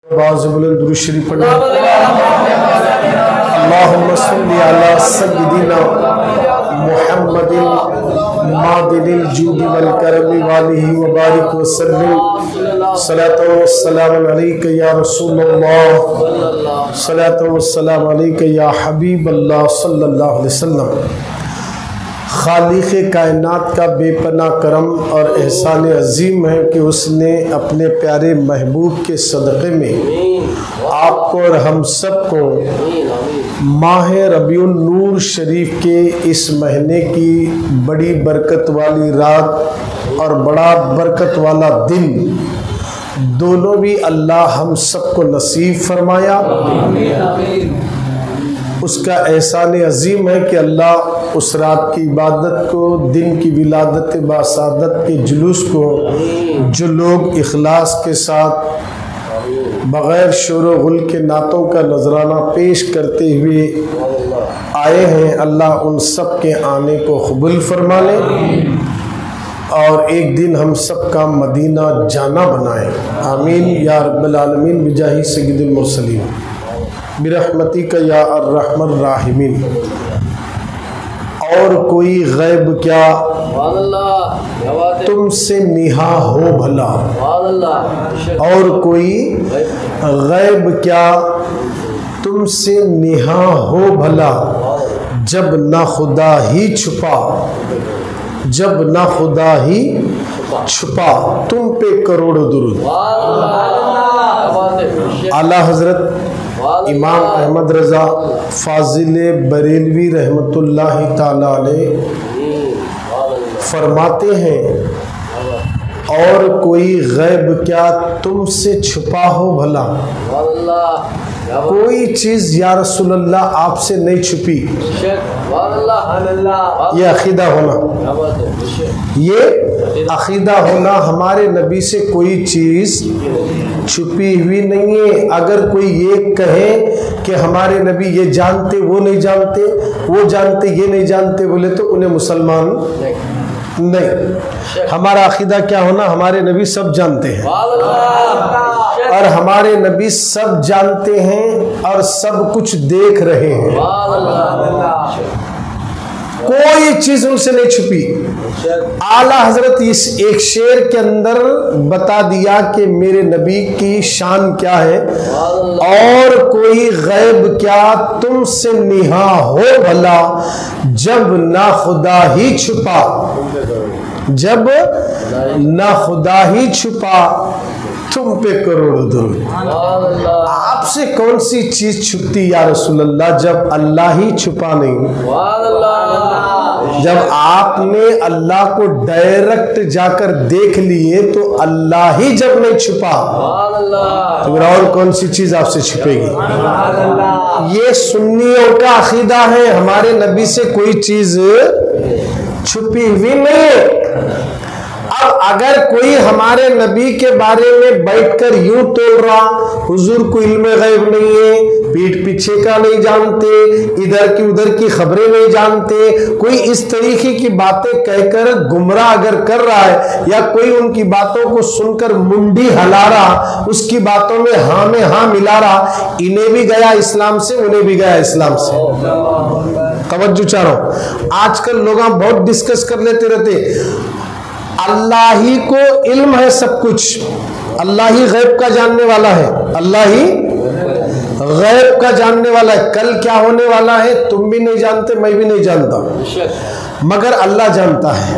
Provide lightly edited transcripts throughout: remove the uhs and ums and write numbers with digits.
दुरूद शरीफ पढ़ें। अल्लाहुम्मा सल्ली अला सय्यिदिना मुहम्मदिन मादिनिल जूदि वल करमी वालिहि व बारिक व सल्लिम सलातो व सलाम अलैका या रसूलल्लाह सलातो व सलाम अलैका या हबीबल्लाह सल्लल्लाहु अलैहि वसल्लम। खालिक़ कायनात का बेपनाह करम और एहसान अजीम है कि उसने अपने प्यारे महबूब के सदक़े में आपको और हम सब को माह रबीउन नूर शरीफ के इस महीने की बड़ी बरकत वाली रात और बड़ा बरकत वाला दिन दोनों भी अल्लाह हम सबको नसीब फरमाया। उसका एहसान अजीम है कि अल्लाह उस रात की इबादत को, दिन की विलादत बासादत के जुलूस को जो लोग इखलास के साथ बग़ैर शोर व गुल के नातों का नजराना पेश करते हुए आए हैं, अल्लाह उन सब के आने को कबूल फरमा ले और एक दिन हम सब का मदीना जाना बनाए। आमीन या रब्बल आलमीन बिजाही सय्यिदुल मुरसलीन बिरहमतिका या अर्रहमर राहिमीन। और कोई गैब क्या तुमसे निहा हो भला, और कोई गैब क्या तुमसे निहा हो भला, जब ना खुदा ही छुपा, जब ना खुदा ही छुपा तुम पे करोड़ों दुरूद। आला हजरत इमाम अहमद रज़ा फाजिल बरेलवी रहमतुल्लाहि ताला अलैह फरमाते हैं, और कोई गैब क्या तुमसे छुपा हो भला, कोई चीज़ या रसूलल्लाह आपसे नहीं छुपी। ये अकीदा होना, ये अकीदा होना, हमारे नबी से कोई चीज़ छुपी हुई नहीं है। अगर कोई ये कहे कि हमारे नबी ये जानते वो नहीं जानते, वो जानते ये नहीं जानते बोले तो उन्हें मुसलमान नहीं। हमारा अकीदा क्या होना, हमारे नबी सब जानते हैं और हमारे नबी सब जानते हैं और सब कुछ देख रहे हैं, कोई चीज उनसे नहीं छुपी। आला हजरत इस एक शेर के अंदर बता दिया कि मेरे नबी की शान क्या है, और कोई गैब क्या तुमसे निहा हो भला, जब ना खुदा ही छुपा, जब ना खुदा ही छुपा तुम पे करोड़ों दुरूद। आपसे कौन सी चीज छुपती या रसूलल्लाह, जब अल्लाह ही छुपा नहीं। जब आपने अल्लाह को डायरेक्ट जाकर देख लिए तो अल्लाह ही जब नहीं छुपा तो और कौन सी चीज आपसे छुपेगी। ये सुन्नियों का अकीदा है, हमारे नबी से कोई चीज छुपी हुई नहीं। अब अगर कोई हमारे नबी के बारे में बैठकर यूं तोल रहा, हुजूर को इल्म गैब नहीं है, पीठ पीछे का नहीं जानते, इधर की उधर की खबरें नहीं जानते, कोई इस तरीके की बातें कहकर गुमराह अगर कर रहा है, या कोई उनकी बातों को सुनकर मुंडी हिला रहा, उसकी बातों में हाँ मिला रहा, इन्हें भी गया इस्लाम से, उन्हें भी गया इस्लाम से। तवज्जो चाहो, आजकल लोग बहुत डिस्कस कर लेते रहते, अल्लाह ही को इल्म है सब कुछ, अल्लाह ही गैब का जानने वाला है, अल्लाह ही गैब का जानने वाला है। कल क्या होने वाला है तुम भी नहीं जानते, मैं भी नहीं जानता, मगर अल्लाह जानता है।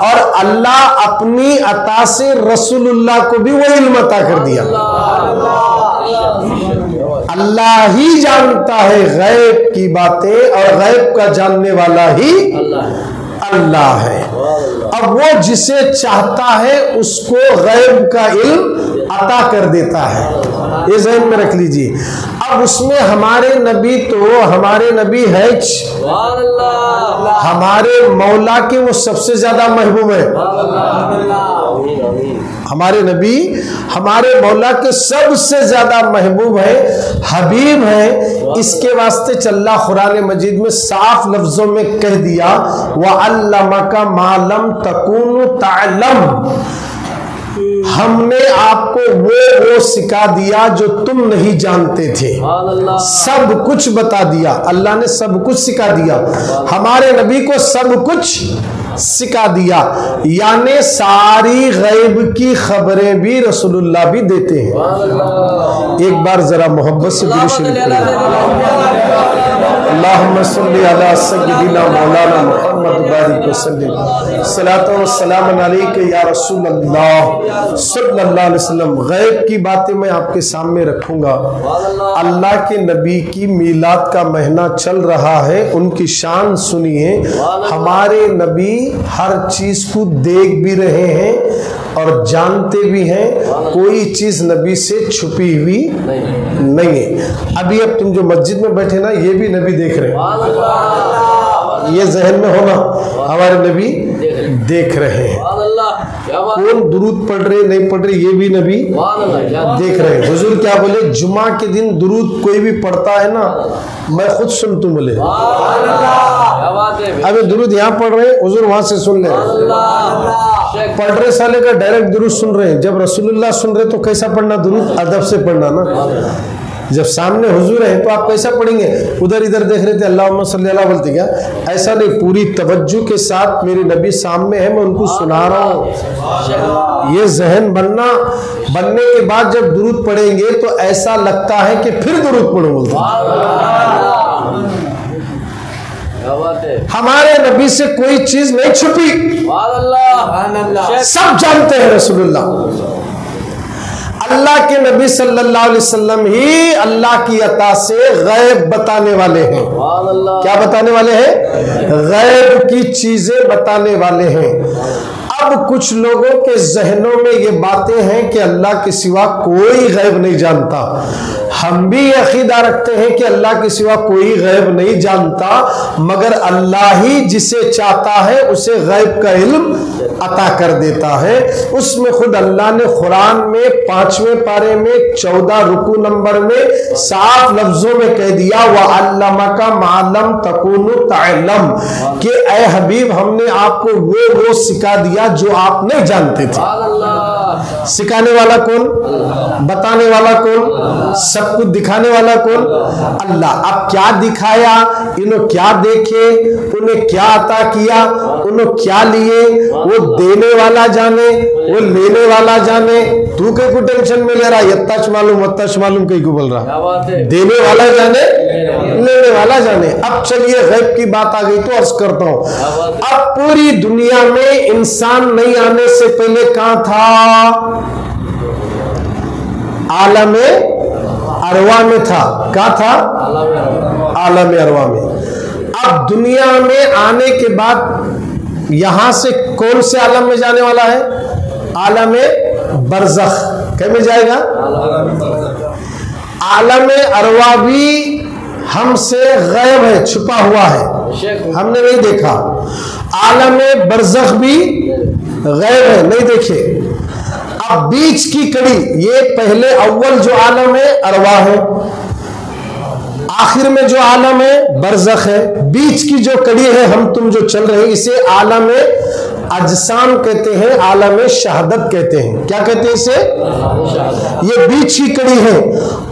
और अल्लाह अपनी अता से रसूलुल्लाह को भी वो इल्म अता कर दिया। अल्लाह ही जानता है गैब की बातें, और गैब का जानने वाला ही अल्लाह है। अब वो जिसे चाहता है उसको गैब का इल्म अता कर देता है, ये ज़हन में रख लीजिए। अब उसमें हमारे नबी तो हमारे नबी है, हमारे मौला के वो सबसे ज्यादा महबूब है। हमारे नबी हमारे मौला के सबसे ज्यादा महबूब है, हबीब है। इसके वास्ते चल्ला कुरान मजीद में साफ लफ्जों में कह दिया, व अल्लमका मा लम तकुनु तअलम, हमने आपको वो सिखा दिया जो तुम नहीं जानते थे। सब कुछ बता दिया, अल्लाह ने सब कुछ सिखा दिया, हमारे नबी को सब कुछ सिखा दिया। यानी सारी गैब की खबरें भी रसूलुल्लाह भी देते हैं। एक बार जरा मोहब्बत से दुरूद शरीफ अल्लाहुम्मा सल्ली अला सय्यिदिना मौलाना मुहम्मद बारिक वसल्लम सलातो व सलाम अलैका या रसूल अल्लाह सल्लल्लाहु अलैहि वसल्लम। गैब की बातें मैं आपके सामने रखूंगा। अल्लाह के नबी की मीलाद का महीना चल रहा है, उनकी शान सुनिए। हमारे नबी हर चीज को देख भी रहे हैं और जानते भी हैं, कोई चीज नबी से छुपी हुई नहीं है। अभी अब तुम जो मस्जिद में बैठे ना, ये भी नबी देख रहे हैं, ये जहन में होना, हमारे नबी देख रहे हैं। कौन दुरूद पढ़ रहे नहीं पढ़ रहे, ये भी नबी देख रहे हैं। हुजूर क्या बोले, जुमा के दिन दुरूद कोई भी पढ़ता है ना, मैं खुद सुन तुम बोले। अभी दुरूद यहाँ पढ़ रहे हैं, हुजूर वहां से सुन ले रहे। पढ़ रहे साले का डायरेक्ट दुरूद सुन रहे हैं। जब रसूलुल्लाह सुन रहे तो कैसा पढ़ना दुरूद, अदब से पढ़ना ना। जब सामने हुजूर है तो आप कैसा पढ़ेंगे, उधर इधर देख रहे थे अल्लाहुम्मा सल्ली अला बोलते क्या, ऐसा नहीं, पूरी तवज्जो के साथ मेरे नबी सामने है, मैं उनको सुना रहा हूँ। ये जहन बनने के बाद जब दुरूद पढ़ेंगे तो ऐसा लगता है कि फिर दुरूद पढ़ो बोलते। हमारे नबी से कोई चीज नहीं छुपी, सब जानते हैं रसूलुल्लाह। अल्लाह के नबी सल्लल्लाहु अलैहि वसल्लम ही अल्लाह की अता से गैब बताने वाले हैं। क्या बताने वाले हैं? गैब की चीजें बताने वाले हैं। अब कुछ लोगों के जहनों में ये बातें हैं कि अल्लाह के सिवा कोई गैब नहीं जानता। हम भी अकीदा रखते हैं कि अल्लाह के सिवा कोई गैब नहीं जानता, मगर अल्लाह ही जिसे चाहता है उसे गैब का इल्म अता कर देता है। उसमें खुद अल्लाह ने कुरान में 5वें पारे में 14 रुकू नंबर में साफ लफ्जों में कह दिया, व अल्लमका मालम तकुनु तअलम, कि ऐ हबीब हमने आपको वो सिखा दिया जो आप नहीं जानते थे। सिखाने वाला कौन? बताने वाला कौन? सब कुछ दिखाने वाला कौन? अल्लाह। अब क्या दिखाया, इन्हों क्या देखे, उन्हें क्या अता किया, उन्होंने क्या लिए, वो देने वाला जाने, वो लेने वाला जाने। तू कहीं को टेंशन में ले रहा, यत्ताच मालूम कहीं को बोल रहा, देने वाला जाने, लेने वाला जाने। अब चलिए गैब की बात आ गई तो अर्ज करता हूं। अब पूरी दुनिया में इंसान नहीं आने से पहले कहां था? आलमे अरवा में था। क्या था? आलमे अरवा में। अब दुनिया में आने के बाद यहां से कौन से आलम में जाने वाला है? आलमे बरज़ख। क्या में जाएगा? आलमे अरवा भी हमसे गैब है, छुपा हुआ है, हमने नहीं देखा। आलमे बरज़ख भी गैब है, नहीं देखे। अब बीच की कड़ी, ये पहले अव्वल जो आलम है अरवा है, आखिर में जो आलम है बरज़ख है, बीच की जो कड़ी है हम तुम जो चल रहे हैं इसे आलम अजसाम कहते हैं, आलम शहादत कहते हैं। क्या कहते हैं इसे? ये बीच की कड़ी है।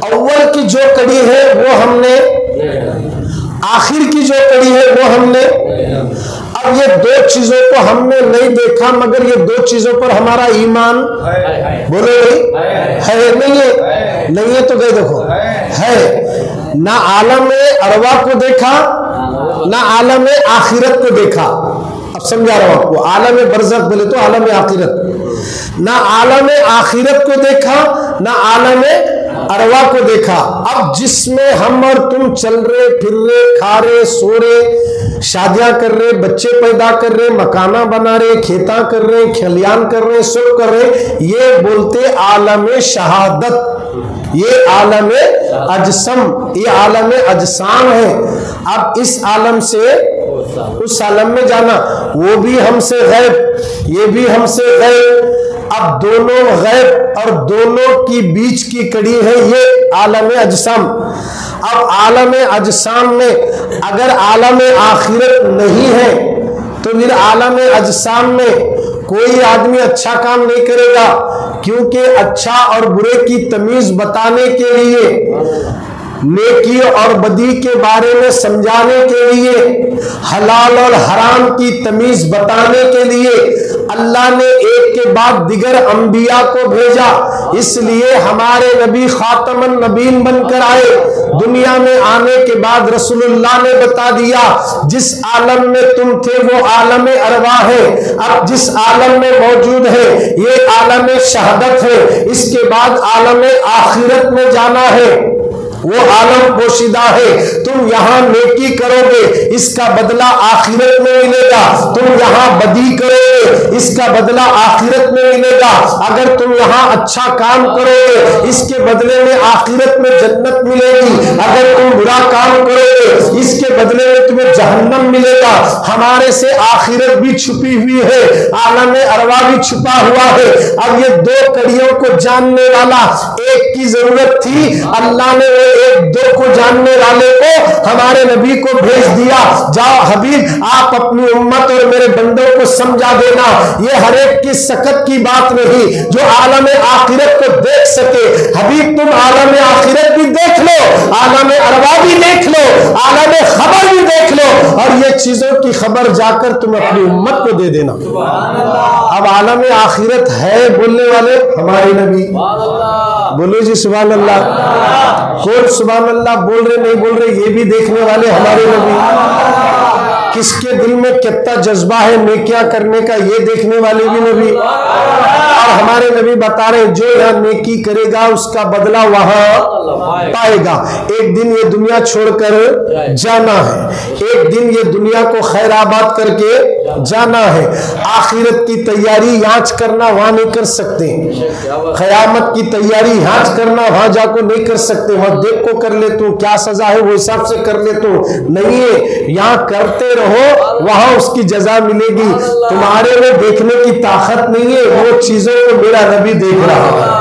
अव्वल की जो कड़ी है वो हमने, आखिर की जो कड़ी है वो हमने। अब ये दो चीजों को हमने नहीं देखा, मगर ये दो चीजों पर हमारा ईमान बोलो है नहीं है? नहीं है तो गए देखो है। ना आलम अरवा को देखा, ना आलम आखिरत को देखा। अब समझा रहा हूं आपको। आलम बरज़ख बोले तो आलम आखिरत, ना आलम आखिरत को देखा, ना आलम अरवा को देखा। अब जिसमें हम और तुम चल रहे, फिर रहे, खा रहे, सो रहे, शादियां कर रहे, बच्चे पैदा कर रहे, मकाना बना रहे, खेता कर रहे, खलियान कर रहे, सब कर रहे, ये बोलते आलम शहादत। ये आलम अजसम, ये आलम अजसाम है। अब इस आलम से उस आलम में जाना, वो भी हमसे गैब, ये भी हमसे गैब। अब दोनों गैब और दोनों की बीच की कड़ी है ये आलम अजसाम। अब आलम अजसाम में अगर आलम आखिरत नहीं है तो फिर आलम अजसाम में कोई आदमी अच्छा काम नहीं करेगा, क्योंकि अच्छा और बुरे की तमीज बताने के लिए, नेकी और बदी के बारे में समझाने के लिए, हलाल और हराम की तमीज बताने के लिए अल्लाह ने एक के बाद दिगर अंबिया को भेजा। इसलिए हमारे नबी खातमन नबीन बनकर आए। दुनिया में आने के बाद रसूलुल्लाह ने बता दिया, जिस आलम में तुम थे वो आलम अरवा है, अब जिस आलम में मौजूद है ये आलम शहादत है, इसके बाद आलम आखिरत में जाना है, वो आलम पोशीदा है। तुम यहाँ नेकी करोगे, इसका बदला आखिरत में मिलेगा। तुम यहाँ बदी करोगे, इसका बदला आखिरत में मिलेगा। अगर तुम यहाँ अच्छा काम करोगे, इसके बदले में आखिरत में जन्नत मिलेगी। अगर तुम बुरा काम करोगे, इसके बदले में तुम्हें जहन्नम मिलेगा। हमारे से आखिरत भी छुपी हुई है, आलम अरवा भी छुपा हुआ है। अब ये दो कड़ियों को जानने वाला एक की जरूरत थी। अल्लाह ने एक दो को जानने वाले को हमारे नबी को भेज दिया। जाओ हबीब, आप अपनी उम्मत और मेरे बंदों को समझा देना, ये हर एक की सकत की बात नहीं जो आलम आखिरत को देख सके। हबीब, तुम आलम आखिरत भी देख लो, आलम अरवा भी देख लो, आलम खबर भी देख लो, और ये चीजों की खबर जाकर तुम अपनी उम्मत को दे देना। अब आलम आखिरत है बोलने वाले हमारे नबी। बोलो जी सुभान अल्लाह। कौन सुभान अल्लाह बोल रहे नहीं बोल रहे ये भी देखने वाले हमारे नबी। किसके दिल में कितना जज्बा है नेकियां करने का ये देखने वाले भी नबी। और हमारे नबी बता रहे जो यहाँ नेकी करेगा उसका बदला वहां पाएगा। एक दिन ये दुनिया छोड़कर जाना है, एक दिन ये दुनिया को खैराबाद करके जाना है। आखिरत की तैयारी यहाँ करना वहां नहीं कर सकते, क़यामत की तैयारी यहाँ करना वहां जाकर नहीं कर सकते। वहां देख को कर लेते हो क्या सजा है वो हिसाब से कर लेते हो, नहीं है। यहाँ करते रहो, वहां उसकी जजा मिलेगी। तुम्हारे में देखने की ताकत नहीं है, वो चीजों को मेरा नबी देख रहा है,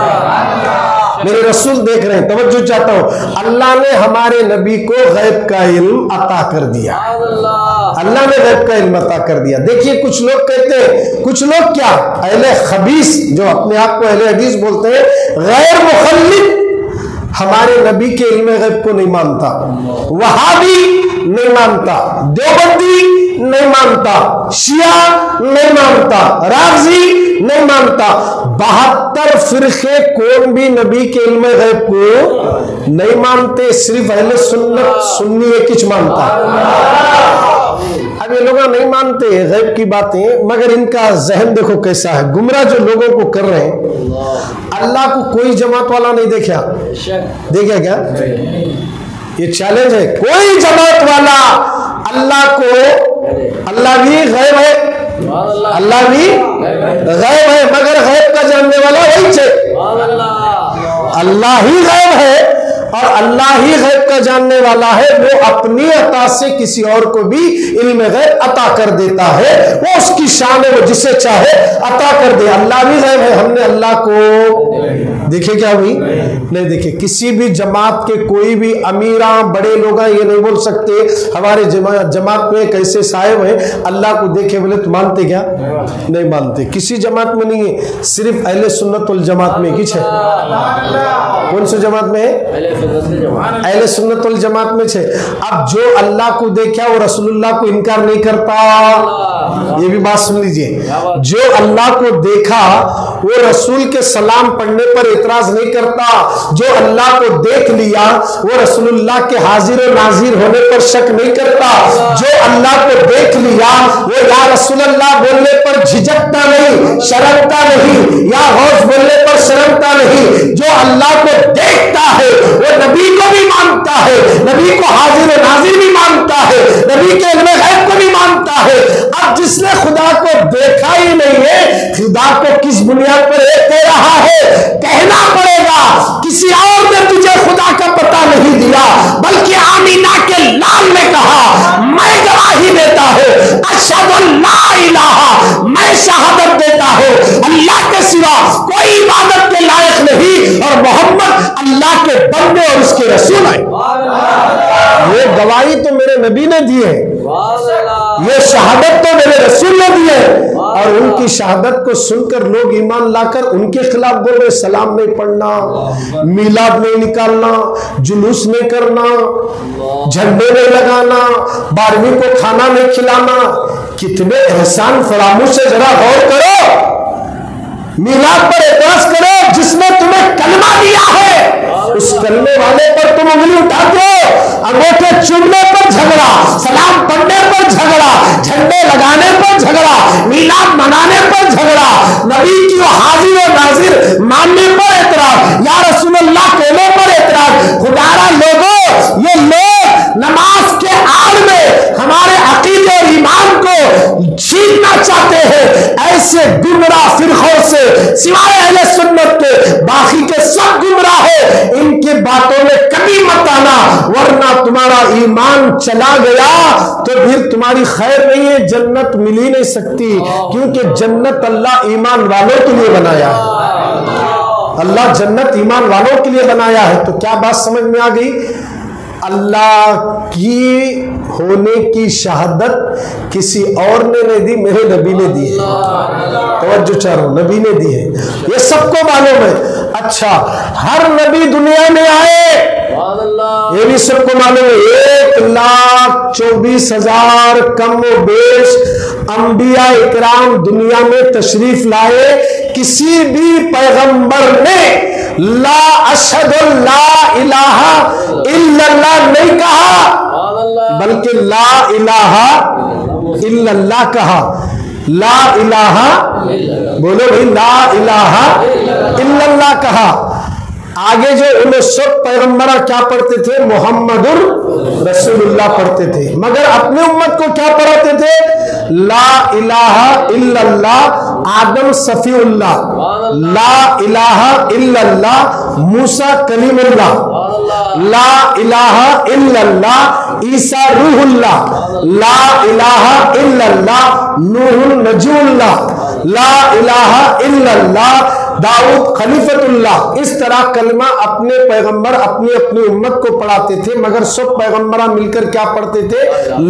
मेरे रसूल देख रहे हैं। तवज्जो चाहता हूं, अल्लाह ने हमारे नबी को गैब का इल्म अता कर दिया। अल्लाह ने गैब का इल्म अता कर दिया। देखिए कुछ लोग कहते हैं, कुछ लोग क्या अहले खबीस जो अपने आप को अहले हदीस बोलते हैं, गैर मुखल्लिद हमारे नबी के इल्म गैब को नहीं मानता, वहाबी नहीं मानता, देवबंदी नहीं मानता, शिया नहीं मानता, राज़ी नहीं मानता। 72 फिरके कौन भी नबी के इल्म गैब को नहीं मानते, सिर्फ अहले सुन्नत सुन्नी एक ही मानता। अब ये लोग नहीं मानते गैब की बातें, मगर इनका जहन देखो कैसा है। गुमराह जो लोगों को कर रहे हैं, अल्लाह को कोई जमात वाला नहीं देखा, देखा क्या? ये चैलेंज है, कोई जमात वाला अल्लाह को, अल्लाह भी गैब है, अल्लाह भी गैब है, मगर गैब का जानने वाला वही है। अल्लाह ही गैब है और अल्लाह ही गैब का जानने वाला है। वो अपनी अता से किसी और को भी इल्म गैब अता कर देता है, वो उसकी शान है, वो जिसे चाहे अता कर दे। अल्लाह भी गैब है, हमने अल्लाह को देखे क्या हुई नहीं देखे। किसी भी जमात के कोई भी अमीरा बड़े लोग ये नहीं बोल सकते हमारे जमात में कैसे साहिब है अल्लाह को देखे, बोले तो मानते क्या? नहीं मानते। किसी जमात में नहीं है, सिर्फ अहले सुन्नत वल जमात में किछ है। कौन सी जमात में है? अहले सुन्नत वल जमात में छे। अब जो अल्लाह को देखा वो रसूलुल्लाह को इनकार नहीं करता। ये भी बात सुन लीजिए, जो अल्लाह को देखा वो रसूल के सलाम पढ़ने पर इतराज नहीं करता। जो अल्लाह को देख लिया वो रसूलुल्लाह के हाजिर और नाजिर होने पर शक नहीं करता। जो अल्लाह को देख लिया वो या रसूलुल्लाह बोलने पर झिझकता नहीं, शर्मता नहीं, या गौस बोलने पर शर्मता नहीं। जो अल्लाह को देखता है वो नबी को भी मानता है, नबी को हाजिर और नाजिर भी मानता है, नबी के इल्म गैब को भी मानता है। अब जिसने खुदा को देखा ही नहीं है, खुदा को किस बुनियाद पर दे रहा है? कहना पड़ेगा किसी और ने तुझे खुदा का पता नहीं दिया, बल्कि आमीना के लाल ने कहा मैं गवाही देता हूं, अशहदु अल्ला इलाहा, मैं शहादत देता हूं अल्लाह के सिवा कोई इबादत के लायक नहीं और मोहम्मद अल्लाह के बंदे और उसके रसूल है। ये गवाही तो मेरे नबी ने दी है, ये शहादत तो मेरे रसूल ने दी है। और उनकी शहादत को सुनकर लोग ईमान लाकर उनके खिलाफ बोल रहे, सलाम नहीं पढ़ना, मिलाद नहीं निकालना, जुलूस नहीं करना, झंडे नहीं लगाना, 12वीं को खाना नहीं खिलाना। कितने एहसान फरामोश है, जरा गौर करो। मिलाद पर एतराज करो, जिसने तुम्हें कलमा दिया है उस कलमे वाले पर तुम उंगली उठाते हो। अंगूठे चूमने पर झगड़ा, सलाम पढ़ने पर झगड़ा, झंडे लगाने पर झगड़ा, मिलाद मनाने पर झगड़ा, नबी की हाजिर और नाजिर मानने पर एतराज, या रसूलुल्लाह कहने पर एतराज। खुदारा लोगों, ये लोग नमाज के आड़ में हमारे अकीदे और ईमान को छीनना चाहते हैं। ऐसे गुमराह फिरकों से सिवाय अहले सुन्नत के बाकी के सब गुमराह है। इनकी बातों में कभी मत आना, वरना तुम्हारा ईमान चला गया तो फिर तुम्हारी खैर नहीं है, जन्नत मिल ही नहीं सकती। क्योंकि जन्नत अल्लाह ईमान वालों के लिए बनाया है। अल्लाह जन्नत ईमान वालों के लिए बनाया है। तो क्या बात समझ में आ गई? अल्लाह की होने की शहादत किसी और ने नहीं दी, मेरे नबी ने दी है। तवज्जो चारो, नबी ने दी है, ये सबको मालूम है। अच्छा, हर नबी दुनिया में आए, ये भी सबको मालूम है। 1,24,000 कम व बेश अंबिया इकराम दुनिया में तशरीफ लाए। किसी भी पैगंबर ने ला अशहदु ला इलाहा इल्लल्लाह नहीं कहा, बल्कि ला इलाहा इल्लल्लाह कहा। ला इलाहा, बोलो भाई, ला इलाहा इल्लल्लाह कहा। आगे जो उन्हें सब पैगंबरा क्या पढ़ते थे? मुहम्मदुर रसूलुल्लाह पढ़ते थे, मगर अपने उम्मत को क्या पढ़ाते थे? ला इलाहा इल्लल्लाह आदम सफीउल्लाह, ला इलाहा इल्लल्लाह मूसा कलीमुल्लाह, ला इलाहा इल्लल्लाह ईसा रूहुल्लाह, ला इलाहा इल्लल्लाह नूहुन नजूल्लाह, ला इलाहा इल्लल्लाह दाऊद खलीफतुल्लाह। इस तरह कलमा अपने पैगंबर अपनी अपनी उम्मत को पढ़ाते थे, मगर सब पैगंबरा मिलकर क्या पढ़ते थे?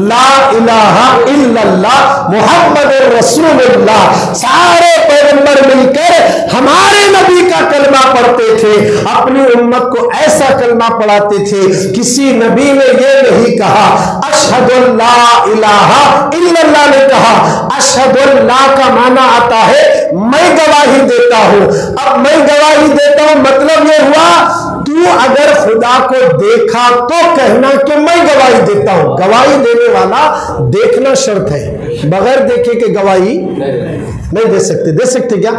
ला इलाहा इल्लल्लाह मुहम्मद रसूलुल्लाह। सारे पैगंबर मिलकर हमारे नबी का कलमा पढ़ते थे, अपनी उम्मत को ऐसा कलमा पढ़ाते थे। किसी नबी ने यह नहीं कहा अशहदु ला इलाहा इल्लल्लाह ने कहा। अशहदु ला का माना आता है मैं गवाही देता हूं। अब मैं गवाही देता हूं मतलब यह हुआ, तू अगर खुदा को देखा तो कहना कि मैं गवाही देता हूं। गवाही देने वाला देखना शर्त है, बगैर देखे के गवाही नहीं दे सकते। दे सकते क्या?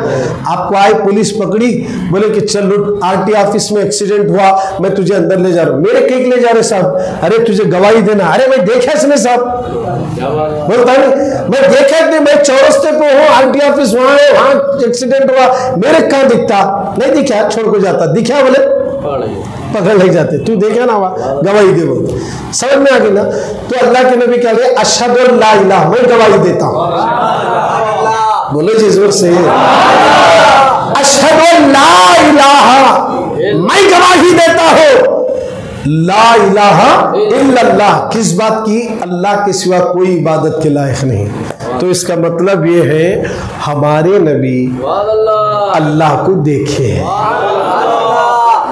आपको आए पुलिस पकड़ी, बोले कि चल आरटी ऑफिस में एक्सीडेंट हुआ, मैं तुझे अंदर ले जा रहा हूं। मेरे केक ले जा रहे साहब, अरे तुझे गवाही देना। अरे मैं देखा इसने साहब, बोलता नहीं मैं देखा नहीं, मैं चौरस्ते पे हूँ, आरटी ऑफिस वहां है, वहां एक्सीडेंट हुआ, मेरे कहां दिखता? नहीं दिखा, छोड़ को जाता। दिखा बोले पकड़ ले जाते। तू देखा ना, गवाही दे बोल। समझ में आ गई ना? तो अल्लाह के नबी क्या कहे? अशहदु ला इलाहा, मैं गवाही देता हूं। बोलो जी जोर से, अशहदु ला इलाहा, मैं गवाही देता हूं ला इलाहा इल्लल्लाह। किस बात की? अल्लाह के सिवा कोई इबादत के लायक नहीं। तो इसका मतलब ये है हमारे नबी अल्लाह को देखे हैं,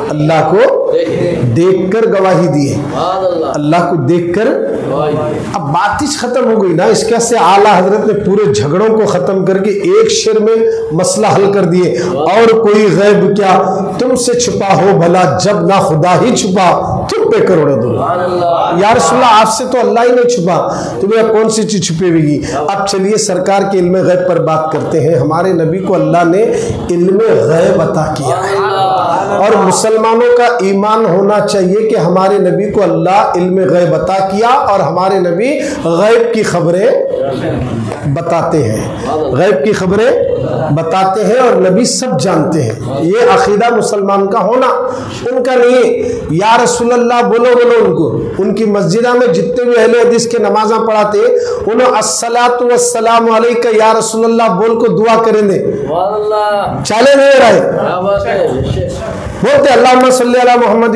अल्लाह को देखकर गवाही दी है, अल्लाह को देखकर। अब बात ही खत्म हो गई ना। इसके से आला हजरत ने पूरे झगड़ों को खत्म करके एक शेर में मसला हल कर दिए। और कोई गैब क्या तुमसे छुपा हो भला, जब ना खुदा ही छुपा तुम पे करोड़ों दुआ। या रसूलल्लाह आपसे तो अल्लाह ही नहीं छुपा, तुम्हें कौन सी चीज छुपेगी? अब चलिए सरकार के इल्म गैब पर बात करते हैं। हमारे नबी को अल्लाह ने इल्म गैब अता किया है, और मुसलमानों का ईमान होना चाहिए कि हमारे नबी को अल्लाह इल्म गैब अता किया, और हमारे नबी गैब की खबरें बताते हैं, गैब की खबरें बताते हैं, और नबी सब जानते हैं। ये अकीदा मुसलमान का होना, उनका नहीं। या रसूलल्लाह बोलो बोलो उनको, उनकी मस्जिदा में जितने भी अहले हदीस के नमाजा पढ़ाते उन्हें अस्सलातु वस्सलामु अलैका या रसूलल्लाह बोल को दुआ करें दे, चले नहीं रहे, बोलते अल्लाहुम्मा सल्ली अला मुहम्मद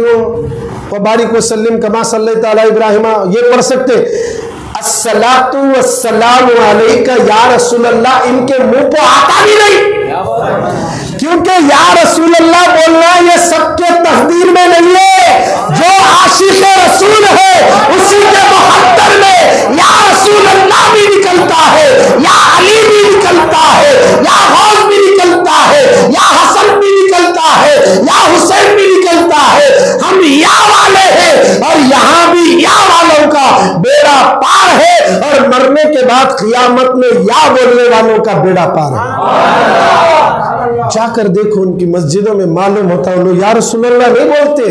व बारिक वसल्लिम कमा सल्लैता अला इब्राहिम, ये पढ़ सकते। अस्सलातु वस्सलामु अलैका या रसूल अल्लाह इनके मुंह को आता भी नहीं, क्योंकि या रसूल अल्लाह बोलना ये सबके तकदीर में नहीं है। जो आशिक रसूल है उसी के मुहद्दर में या रसूल अल्लाह भी निकलता है, या अली भी निकलता है, या गौस भी निकलता है, या हसन भी निकलता है, या हुसैन भी निकलता है। हम या वाले हैं और यहाँ भी या वालों का बेड़ा पार है, और मरने के बाद क़ियामत में या बोलने वालों का बेड़ा पार है। जाकर देखो उनकी मस्जिदों में मालूम होता है लोग या रसूल अल्लाह नहीं बोलते,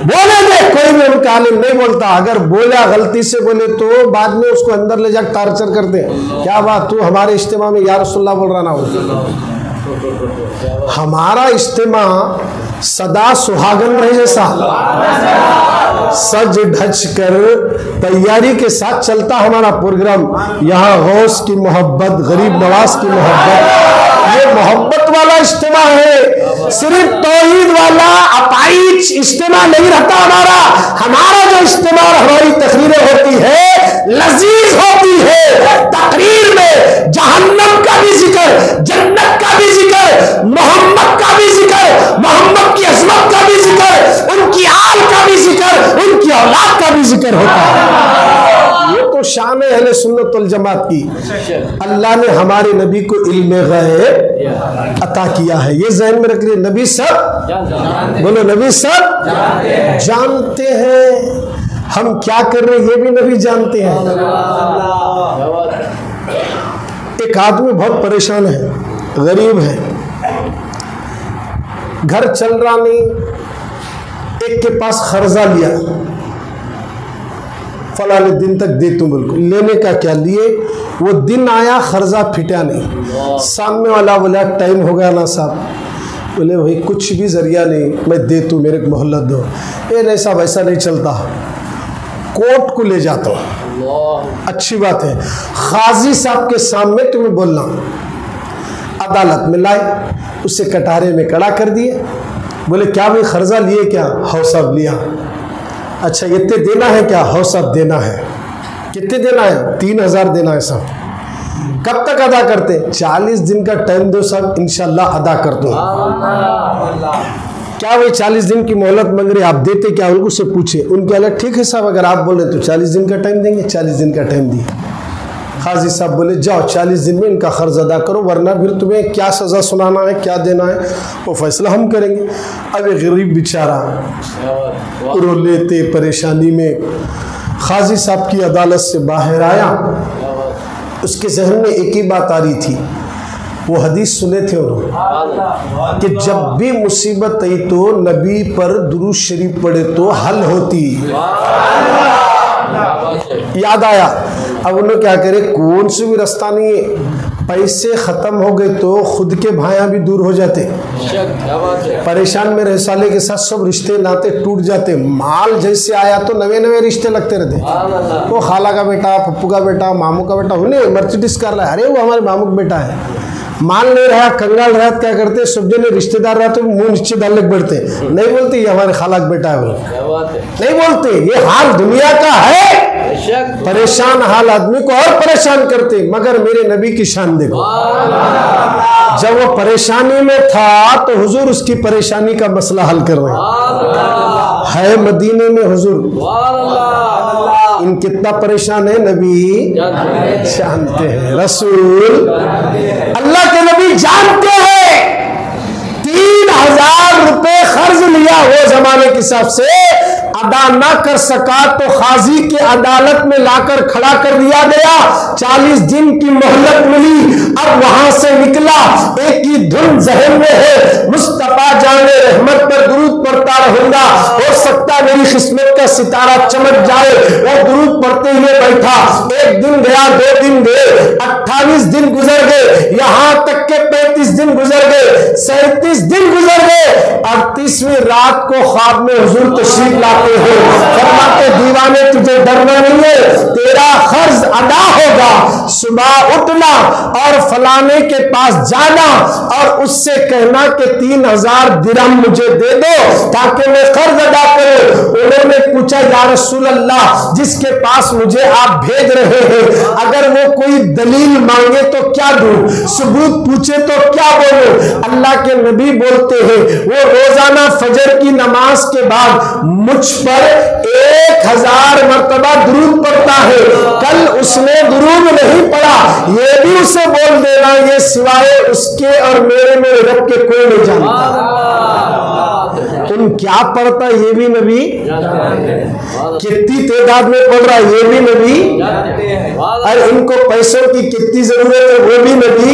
बोले दे कोई भी उनका आलिम नहीं बोलता। अगर बोला गलती से बोले तो बाद में उसको अंदर ले जाकर टार्चर करते हैं। क्या बात तू हमारे इज्तिमा में या रसूल अल्लाह बोल रहा ना हो। हमारा इज्तिमा सदा सुहागन रहे जैसा सज धज कर तैयारी के साथ चलता हमारा प्रोग्राम। यहाँ गौस की मोहब्बत, गरीब नवाज की मोहब्बत, ये मोहब्बत वाला इज्तिमा है। सिर्फ तौहीद वाला अपाइच इज्तिमा नहीं रहता हमारा। हमारा जो इज्तिमा और हमारी तकरीरें होती है लजीज होती है। तकरीर में जहन्नम का भी जिक्र, जन्नत का भी जिक्र, मोहम्मद का भी जिक्र, मोहम्मद की अजमत का भी जिक्र, उनकी आल का भी जिक्र, उनकी औलाद का भी जिक्र होता है। ये तो शान है अहले सुन्नत वल जमात की। अल्लाह ने हमारे नबी को इल्म गैब अता किया है। ये ज़हन में रख लिए, नबी सब बोलो, नबी सब जानते हैं। हम क्या कर रहे हैं ये भी नबी जानते हैं। एक आदमी बहुत परेशान है, गरीब है, घर चल रहा नहीं, एक के पास कर्जा लिया, फलाने दिन तक दे तुम, बिल्कुल लेने का क्या लिए। वो दिन आया कर्जा फिटा नहीं। सामने वाला बोला टाइम हो गया ना साहब, बोले भाई कुछ भी जरिया नहीं, मैं दे तू, मेरे को मोहल्लत दो। ये नहीं साहब ऐसा नहीं चलता, कोर्ट को ले जाता हूँ। अच्छी बात है, काजी साहब के सामने तुम्हें बोलना। अदालत में लाए, उसे कटारे में खड़ा कर दिए। बोले क्या भाई कर्जा लिए क्या? हाँ साहब लिया। अच्छा इतने देना है क्या? हाँ साहब देना है। कितने देना है? 3000 देना है साहब। कब तक अदा करते? 40 दिन का टाइम दो साहब, इंशाल्लाह अदा कर दो। क्या भाई 40 दिन की मोहलत मांग रहे, आप देते क्या? उनको से पूछे, उनके अलग ठीक है साहब, अगर आप बोल रहे तो 40 दिन का टाइम देंगे। 40 दिन का टाइम दिए। काजी साहब बोले जाओ 40 दिन में इनका कर्ज अदा करो, वरना फिर तुम्हें क्या सज़ा सुनाना है, क्या देना है, वो फैसला हम करेंगे। अब एक गरीब बेचारा रो लेते परेशानी में काजी साहब की अदालत से बाहर आया। उसके जहन में एक ही बात आ रही थी, वो हदीस सुने थे उन्होंने कि जब भी मुसीबत आई तो नबी पर दुरूद शरीफ पढ़े तो हल होती। याद आया, अब उन्होंने क्या करे, कौन सी भी रास्ता नहीं है, पैसे खत्म हो गए तो खुद के भाइयां भी दूर हो जाते, परेशान में रह साले के साथ सब रिश्ते नाते टूट जाते। माल जैसे आया तो नवे नवे रिश्ते लगते रहते। वो खाला का बेटा, पप्पू का बेटा, मामू का बेटा, उन्हें मर्सिडीज कर रहा है, अरे वो हमारे मामू का बेटा है। माल नहीं रहा, कंगाल रहा, क्या करते, सब जने रिश्तेदार रहा तो मुंह नीचे डालने बढ़ते, नहीं बोलते ये हमारे खाला का बेटा है, नहीं बोलते। ये हाल दुनिया का है। परेशान हाल आदमी को और परेशान करते, मगर मेरे नबी की शान देखो। जब वो परेशानी में था तो हुजूर उसकी परेशानी का मसला हल कर रहे हैं। मदीने में हुजूर इन कितना परेशान है, नबी जानते हैं, रसूल अल्लाह के नबी जानते हैं। 3000 रुपए कर्ज लिया, वो जमाने के हिसाब से अदा ना कर सका तो काजी के अदालत में लाकर खड़ा कर दिया गया। 40 दिन की मोहलत मिली, अब वहां से निकला, एक ही धुन जहन में है, मुस्तफा जाने रहमत पर दुरूद पढ़ता रहूंगा, हो सकता मेरी किस्मत का सितारा चमक जाए। वो दुरूद पढ़ते हुए बैठा, एक दिन गया, 2 दिन गए, 28 दिन गुजर गए, यहां तक के 35 दिन गुजर गए, 37 दिन गुजर गए। 38वीं रात को ख्वाब में हुजूर तशरीफ लाते हो, फरमाते दीवाने तुझे डरना नहीं है, तेरा कर्ज अदा होगा। सुबह उठना और फलाने के पास जाना और उससे कहना कि 3000 दिरहम मुझे दे दो ताकि मैं कर्ज अदा करूं। उन्होंने पूछा या रसूल अल्लाह, जिसके पास मुझे आप भेज रहे हैं, अगर वो कोई दलील मांगे तो क्या दूं, सबूत पूछे तो क्या बोलूं? अल्लाह के नबी बोलते हैं वो रोजाना फजर की नमाज के बाद मुझ पर 1000 मर्तबा दुरूद पढ़ता है। कल उसने दुरूद नहीं पढ़ा, ये भी उसे बोल देना, ये सिवाय उसके और मेरे रब के कोई नहीं जानता। तुम क्या पढ़ता ये भी नबी, कितनी तादाद में पढ़ रहा ये भी नबी, और इनको पैसों की कितनी जरूरत है वो भी नबी।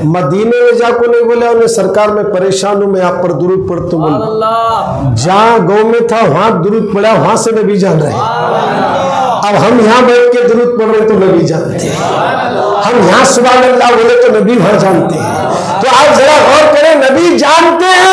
मदीने में जाकर नहीं बोला उन्हें सरकार में परेशान हूं मैं आप पर दुरूद पढ़ता हूं। जहां गांव में था वहां दुरूद पड़ा, वहां से नबी जान रहे। अब हम यहाँ बैठ के दुरूद पढ़ रहे तो नबी जानते हैं, हम यहाँ सुभान अल्लाह बोले तो नबी वहां जानते हैं। तो आप जरा गौर करें, नबी जानते हैं।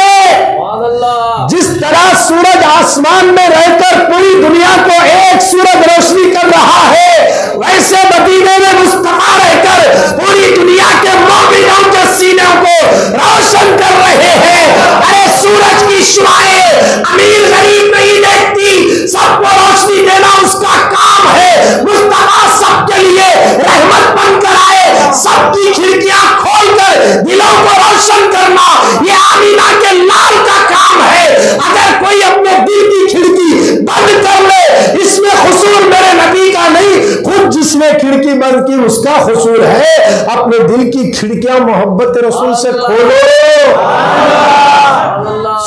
जिस तरह सूरज आसमान में रहकर पूरी दुनिया को एक सूरज रोशनी कर रहा है, वैसे मदीने में मुस्तफा रहकर पूरी दुनिया के मोमिनों के सीनों को रोशन कर रहे हैं। अरे सूरज की शुआएं अमीर गरीब नहीं देखती, सबको रोशनी देना उसका काम है। मुस्तफा सबके लिए रहमत बनकर आए, सबकी खिड़कियां खोलकर दिलों को रोशन करना ये आमीना के लाल का काम है। अगर कोई अपने दिल की खिड़की बंद कर ले, इसमें कसूर मेरे नबी का नहीं, खुद जिसने खिड़की बंद की उसका कसूर है। अपने दिल की खिड़कियां मोहब्बत रसूल से खोलो।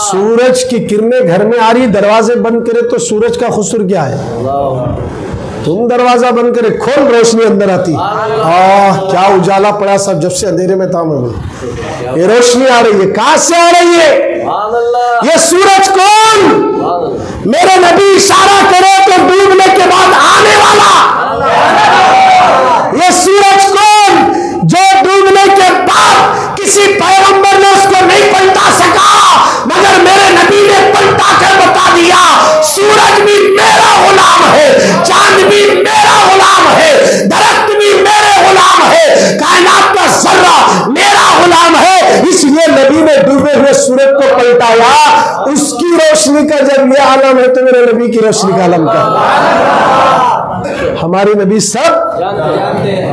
सूरज की किरणें घर में आ रही, दरवाजे बंद करे तो सूरज का कसूर क्या है? तुम दरवाजा बंद करे, खोल, रोशनी अंदर आती। क्या उजाला पड़ा सब, जब से अंधेरे में था मैं, ये रोशनी आ रही है, कहां से आ रही है? ये सूरज कौन? मेरे नबी इशारा करे तो डूबने के बाद आने वाला। ये सूरज कौन? जो डूबने के बाद किसी पैगंबर ने उसको नहीं पलटा सका, मगर मेरे नबी ने पलटा कर बता दिया, सूरज भी मेरा गुलाम है, चांद भी मेरा गुलाम है, दरख्त भी मेरे गुलाम है, कायनात का जर्रा मेरा गुलाम है। इसलिए नबी ने डूबे हुए सूरज को पलटाया। उसकी रोशनी का जब ये आलम है तो मेरे नबी की रोशनी का आलम का। हमारे नबी सब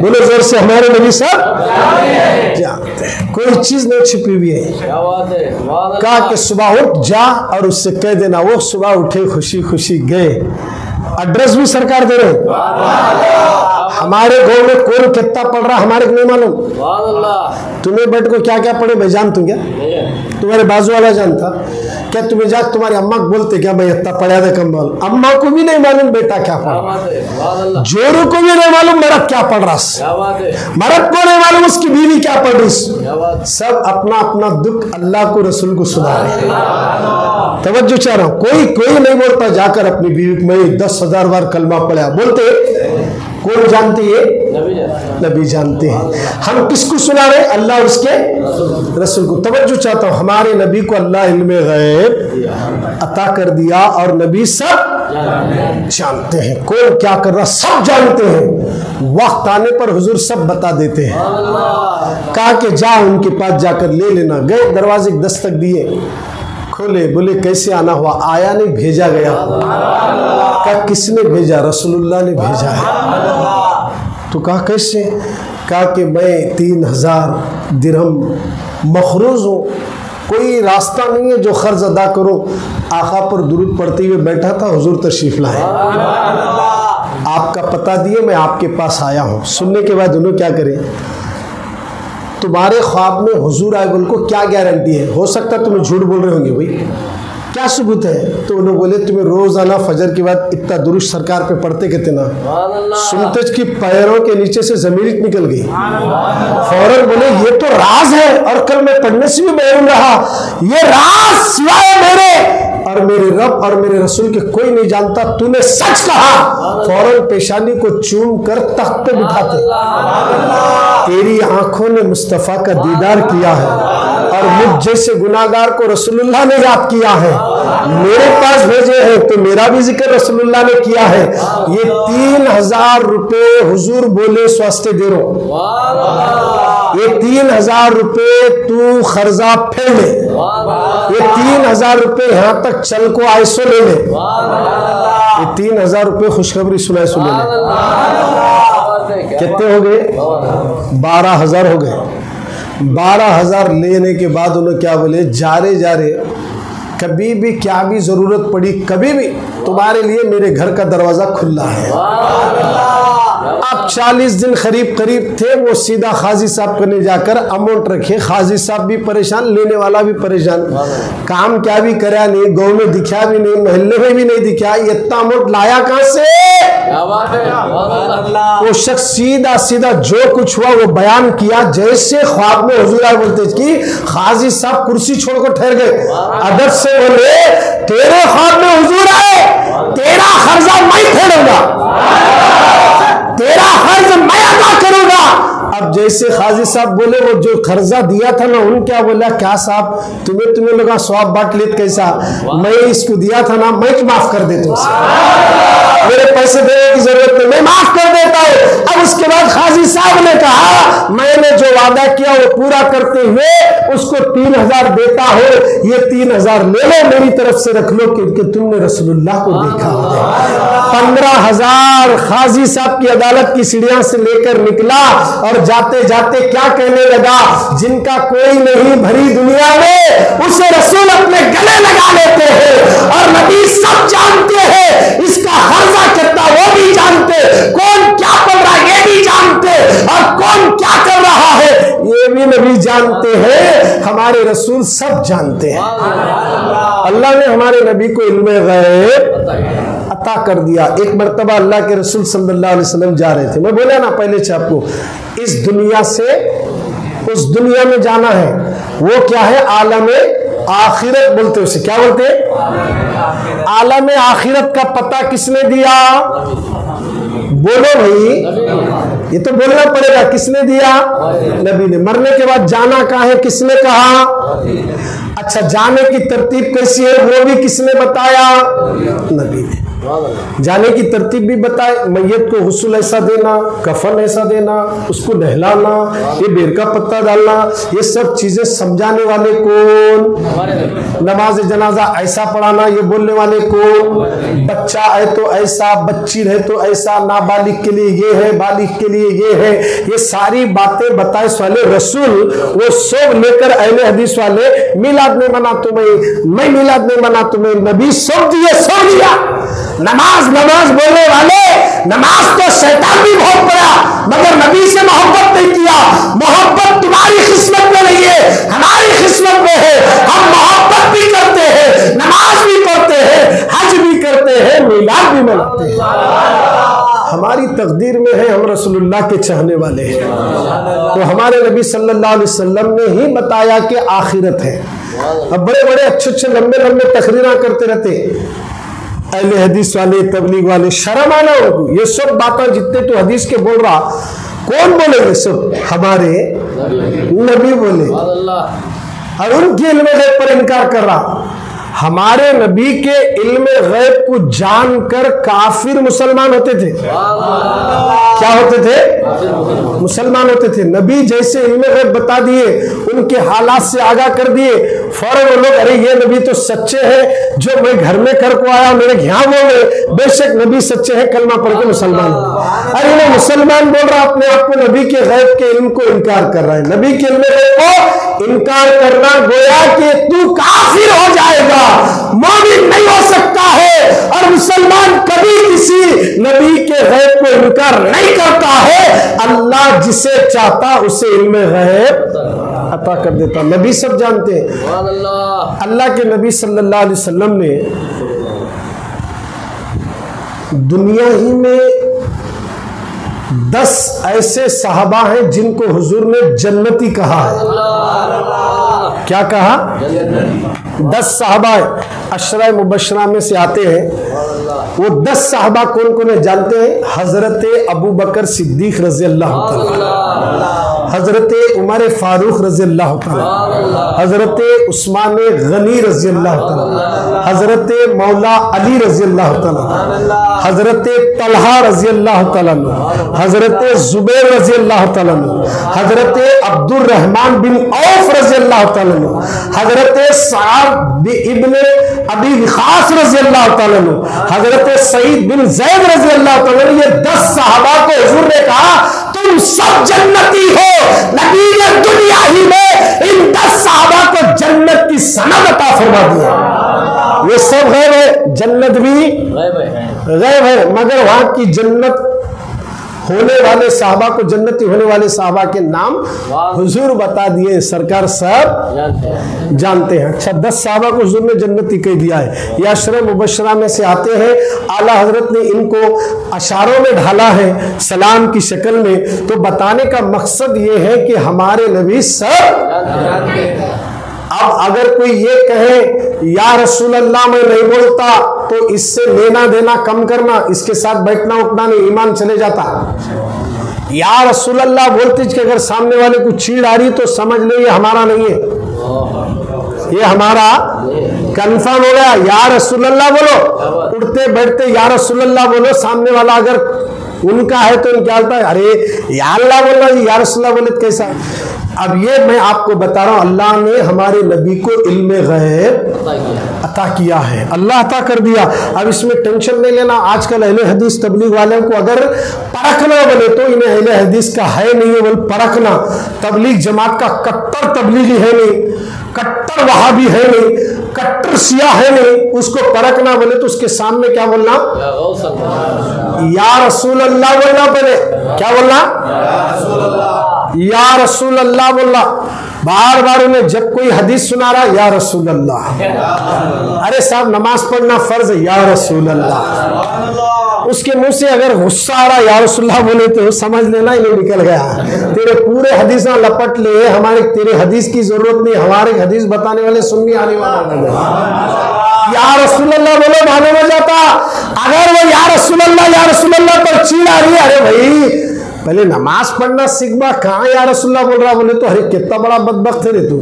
बोलो जोर से, हमारे नबी सब जानते हैं, कोई चीज नहीं छिपी हुई है। कहा कि सुबह उठ जा और उससे कह देना, वो सुबह उठे खुशी खुशी गए। एड्रेस भी सरकार दे रहे। हमारे गांव में कौन कितना पढ़ रहा हमारे को नहीं मालूम। तुम्हें बैठ को क्या क्या पढ़े मैं जानता हूँ क्या? तुम्हारे बाजू वाला जानता क्या? तुम्हें जा तुम्हारी अम्मा को बोलते क्या भाई इतना पढ़ा था कम बोल? अम्मा को भी नहीं मालूम बेटा क्या पढ़, जोरू को भी नहीं मालूम मर्द क्या पढ़ रहा, मर्द को नहीं मालूम उसकी बीवी क्या पढ़ रही। सब अपना अपना दुख अल्लाह को रसूल को सुना रहे। तवज्जो चाह रहा हूं, कोई नहीं बोलता जाकर अपनी बीवी को मैं 10,000 बार कलमा पढ़ा, बोलते कौन जानते है? नबी जानते हैं। हम किसको सुना रहे? अल्लाह उसके रसूल को। तवज्जो चाहता हूं, हमारे नबी को अल्लाह इल्मे गैब अता कर दिया और नबी सब जानते हैं, कौन क्या कर रहा सब जानते हैं। वक्त आने पर हुजूर सब बता देते हैं। कहा कि जा उनके पास जाकर ले लेना। गए, दरवाजे की दस्तक दिए, खोले, बोले कैसे आना हुआ? आया नहीं, भेजा गया। कहा किसने भेजा? रसूलुल्लाह ने भेजा है। तो कहा कैसे? कहा कि मैं 3000 दिरहम मखरूज हूँ, कोई रास्ता नहीं है जो खर्च अदा करो। आका पर दुरूद पढ़ते हुए बैठा था, हुजूर तशरीफ लाए, आपका पता दिए, मैं आपके पास आया हूँ। सुनने के बाद उन्होंने क्या करे? तुम्हारे ख्वाब में हुजूर आए बोल को क्या गारंटी है? हो सकता है तुम्हें झूठ बोल रहे होंगे, भाई क्या सबूत है? तो उन्होंने बोले तुम्हें रोजाना फजर के बाद इतना दुरूद सरकार पे पढ़ते कितना, सुनते कि पैरों के नीचे से जमीन निकल गई। फौरन बोले ये तो राज है, और कल मैं पढ़ने से भी बैरून रहा, ये राज सिवाय मेरे और मेरे रब और मेरे रसूल के कोई नहीं जानता, तूने सच कहा। फौरन पेशानी को चूम कर तख्त पे बिठाते, तेरी आंखों ने मुस्तफा का दीदार किया है और मुझ जैसे गुनाहगार को रसूलुल्लाह ने याद किया है, मेरे पास भेजे हैं तो मेरा भी जिक्र रसूलुल्लाह ने किया है। ये 3000 रुपए हुजूर बोले स्वास्थ्य दे रो, ये 3000 रुपए तू खर्जा फेर ले, ये 3000 रुपए यहाँ तक चल को आयसो ले ले। ये 3000 रुपये खुशखबरी सुनाए सुने कितने हो गए? 12,000 हो गए। 12,000 लेने के बाद उन्होंने क्या बोले, जा रहे कभी भी क्या भी जरूरत पड़ी, कभी भी तुम्हारे लिए मेरे घर का दरवाजा खुला है। अब 40 दिन करीब थे, वो सीधा खाजी साहब करने जाकर अमाउंट रखे। खाजी साहब भी परेशान, लेने वाला भी परेशान। काम क्या भी करा नहीं, गांव में दिखा भी नहीं, मोहल्ले में भी नहीं दिखा, इतना अमाउंट लाया कहां से? वो शख्स सीधा जो कुछ हुआ वो बयान किया। जैसे ख्वाब में हुजूर आए, बोलते कि खाजी साहब कुर्सी छोड़कर ठहर गए, अदब से बोले, तेरे ख्वाब में हुजूर आए, तेरा खर्चा मैं फेरूंगा, तेरा खर्च मैं अदा करूंगा। अब जैसे खाजी साहब बोले, वो जो कर्जा दिया था ना, उन क्या बोला, क्या साहब तुम्हें लगा स्वाब बांट लेते, कैसा? मैं इसको दिया था ना, मैं माफ कर देता हूँ, मेरे पैसे देने की जरूरत नहीं, मैं माफ कर देता हूँ। अब उसके बाद खाजी साहब ने कहा, मैंने जो वादा किया वो पूरा करते हुए उसको 3,000 देता हो, ये 3,000 ले लो, मेरी तरफ से रख लो क्योंकि तुमने रसूलुल्लाह को देखा। 15,000 खाजी साहब की अदालत की सीढ़ियां से लेकर निकला और जाते जाते क्या कहने लगा, जिनका कोई नहीं भरी दुनिया में उसे रसूल अपने गले लगा लेते हैं, और नबी सब जानते हैं, इसका खर्चा कितना वो भी जानते, कौन क्या पढ़ रहा है ये भी जानते, और कौन क्या कर रहा है ये भी नबी जानते हैं, हमारे रसूल सब जानते हैं। अल्लाह ने हमारे नबी को इल्मे गैब अता कर दिया। एक मर्तबा अल्लाह के रसूल सल्लल्लाहु अलैहि वसल्लम जा रहे थे, मैं बोला ना पहले से आपको, इस दुनिया से उस दुनिया में जाना है, वो क्या है? आलम आखिरत बोलते, उसे क्या बोलते हैं? आलम आखिरत का पता किसने दिया? बोलो भाई, ये तो बोलना पड़ेगा, किसने दिया? नबी ने। मरने के बाद जाना कहाँ है, किसने कहा? अच्छा, जाने की तरतीब कैसी है वो भी किसने बताया? नबी ने। जाने की तरतीब भी बताए, मैयत को हुस्ल ऐसा देना, कफन ऐसा देना, उसको नहलाना, ये बेर का पत्ता डालना, ये सब चीजें समझाने वाले कौन? नमाज जनाजा ऐसा पढ़ाना, ये बोलने वाले कौन? बच्चा है तो ऐसा, बच्ची है तो ऐसा, नाबालिग के लिए ये है, बालिग के लिए ये है, ये सारी बातें बताए वाले रसूल। वो सब लेकर अहले हदीस वाले, मिलाद नहीं मना तुम्हें, मैं मिलाद नहीं मना तुम्हें, नबी सब दिए, सब दिया। नमाज बोलने वाले, नमाज तो शैतान भी बहुत पड़ा, मगर नबी से मोहब्बत नहीं किया। मोहब्बत तुम्हारी किस्मत में नहीं है, हमारी किस्मत में है। हम मोहब्बत भी करते हैं, नमाज भी पढ़ते हैं, हज भी करते हैं, मिलाद भी मनाते हैं। हमारी तकदीर में है, हम रसूलुल्लाह के चाहने वाले हैं। तो हमारे नबी सल्लल्लाहु अलैहि वसल्लम ने ही बताया कि आखिरत है। अब बड़े अच्छे लंबे तकरीरा करते रहते अहले हदीस वाले, तबलीग वाले, शर्म आना हो, ये सब बातें जितने तो हदीस के बोल रहा, कौन बोले? सब हमारे नबी बोले, और उनके इल्म गैब पर इनकार कर रहा। हमारे नबी के इल्म गैब को जानकर काफिर मुसलमान होते थे। क्या होते थे? मुसलमान होते थे। नबी जैसे इल्म गैब बता दिए, उनके हालात से आगाह कर दिए, फौरन वो लोग, अरे ये नबी तो सच्चे हैं, जो मैं घर में कर को आया मेरे यहाँ बोले, बेशक नबी सच्चे हैं, कलमा पढ़ के मुसलमान हो। अरे वो मुसलमान बोल रहा, अपने आप को नबी के गैब के इल्म को इनकार कर रहा है। नबी के इल्म गैब को इनकार करना गोया कि तू काफिर हो जाएगा, मोमिन नहीं हो सकता है। और मुसलमान कभी किसी नबी के गैब को इनकार नहीं करता है। अल्लाह जिसे चाहता उसे इल्म गैब अता कर देता। नबी सब जानते हैं। अल्लाह के नबी सल्लल्लाहु अलैहि वसल्लम ने दुनिया ही में 10 ऐसे सहाबा हैं जिनको हुजूर ने जन्नती कहा है। क्या कहा? 10 सहाबा अशरा मुबशरा में से आते हैं। वो 10 सहाबा कौन कौन है जानते हैं? हजरत अबू बकर सिद्दीक रजी अल्लाह ताला, हजरत उमर फारूक रजी अल्लाह ताला, हजरत उस्मान गनी रजी अल्लाह ताला, हजरत मौला अली रजी अल्लाह ताला, हजरत तलहा रजी अल्लाह ताला, हजरत जुबैर रजी अल्लाह ताला, हजरत अब्दुल रहमान बिन औफ रजी अल्लाह ताला, हजरत सअद इब्न अबी वक़ास रजी अल्लाह ताला, हजरत सईद बिन ज़ैद रजी अल्लाह ताला, ये 10 सहाबा को हुजूर ने कहा तुम सब जन्नती हो। नबी ने दुनिया ही में इन 10 सहाबा को जन्नत की सनद अता फरमा दिया। ये सब गैब है, जन्नत भी गैब है, मगर वहां की जन्नत होने वाले साहबा को, जन्नती होने वाले साहबा के नाम हुजूर बता दिए, सरकार सब जानते हैं। अच्छा, 10 साहबा को हुजूर ने जन्नती कह दिया है, ये अशरे मुबशरा में से आते हैं। आला हजरत ने इनको अशारों में ढाला है सलाम की शक्ल में। तो बताने का मकसद ये है कि हमारे नबी सब। अब अगर कोई ये कहे या रसूल अल्लाह मैं नहीं बोलता, तो इससे लेना देना कम करना, इसके साथ बैठना उठना नहीं, ईमान चले जाता। या रसूल अल्लाह बोलते कि अगर सामने वाले को चीड़ आ रही तो समझ ले ये हमारा नहीं है, ये हमारा कंफर्म हो गया। या रसूल अल्लाह बोलो, उठते बैठते या रसूल अल्लाह बोलो, सामने वाला अगर उनका है तो क्या होता है, अरे या अल्लाह बोल रहा, या रसूल अल्लाह बोले कैसा। अब ये मैं आपको बता रहा हूं, अल्लाह ने हमारे नबी को इल्म गैब अता किया है, अल्लाह अता कर दिया। अब इसमें टेंशन नहीं लेना। आजकल अहले हदीस तबलीग वालों को अगर परखना बोले तो इन्हें अहले हदीस का है नहीं है, बोल परखना। तबलीग जमात का कट्टर तबलीगी है नहीं, कट्टर वहाबी है नहीं, कट्टर शिया है नहीं, उसको परखना बोले तो उसके सामने क्या बोलना, या रसूल अल्लाह बोलना। पहले क्या बोलना, या रसूल अल्लाह बोलना। बार बार उन्हें जब कोई हदीस सुना रहा, या रसूल अल्लाह। अरे साहब नमाज पढ़ना फर्ज है, या रसूल अल्लाह। उसके मुंह से अगर गुस्सा आ रहा या रसूलुल्लाह बोले तो समझ लेना इन्हें निकल गया, तेरे पूरे हदीस ना लपट ले, हमारे तेरे हदीस की जरूरत नहीं, हमारे हदीस बताने वाले सुन्नी आने वाला। या रसूलुल्लाह बोलो मालूम हो जाता। अगर वो या रसूलुल्लाह पर चीड़ आ रही है, अरे भाई पहले नमाज पढ़ना सीखबा, कहाँ या रसूलुल्लाह बोल रहा बोले तो अरे कितना बड़ा बदबख्त है रे तू।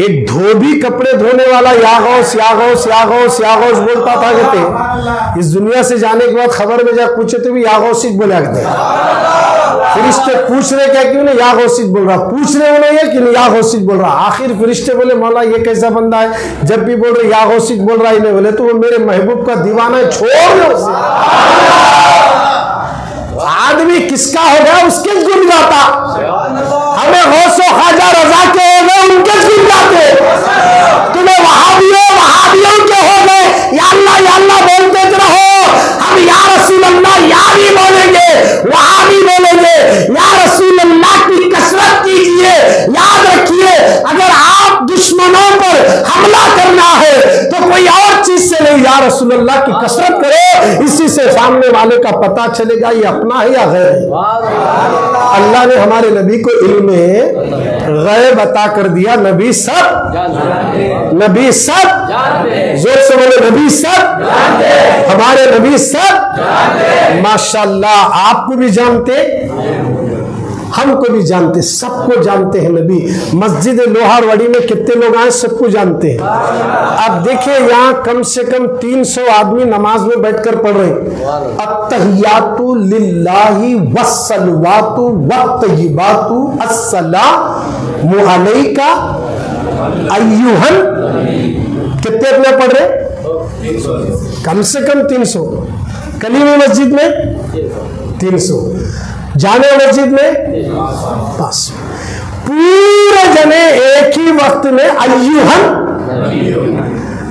एक धोबी कपड़े धोने वाला या गौस या गौस या गौस या गौस बोलता था कहते, इस दुनिया से जाने के बाद खबर में जा पूछे तो भी या गौसिक बोला कहते। फरिश्ते पूछ रहे क्या क्यों नहीं या गौसिक बोल रहा, पूछ रहे उन्हें ये कि या गौसिक बोल रहा। आखिर फरिश्ते बोले मौला ये कैसा बंदा है, जब भी बोल रहे या गौसिक बोल रहा, इन्हें बोले तो वो मेरे महबूब का दीवाना है, छोड़ दो उसे। आदमी किसका हो गया उसके गुण गाता, हमें गौसो ख्वाजा रजा के हो गए उनके गुण गाते, तुम्हें वहाबियों के हो गए या अल्लाह बोलते रहो। हम या रसूल अल्लाह या भी बोलेंगे, वहां भी बोलेंगे, या रसूल अल्लाह की कसरत कीजिए। याद रखिए अगर आप दुश्मनों पर हमला करना है तो कोई और चीज से नहीं, या रसूल अल्लाह की कसरत करो, इसी से सामने वाले का पता चलेगा ये अपना है या गैर है। अल्लाह ने हमारे नबी को इल्म गैब अता कर दिया। नबी सब, नबी सब, जोर से बोले नबी सब, हमारे नबी सब माशाल्लाह। आपको भी जानते, हमको भी जानते, सबको जानते हैं नबी। मस्जिद लोहारवाड़ी में कितने लोग आए सबको जानते हैं। अब देखिए यहाँ कम से कम 300 आदमी नमाज में बैठकर पढ़ रहे हैं। अत्तहियातु लिल्लाहि वस्सलवातु वत्तय्यिबातु अस्सलामु अलैका अय्युहन। कितने अपने पढ़ रहे, कम से कम 300। कलीमी मस्जिद में 300, जाने मस्जिद में 500। पूरे जने एक ही वक्त में अय्युहन।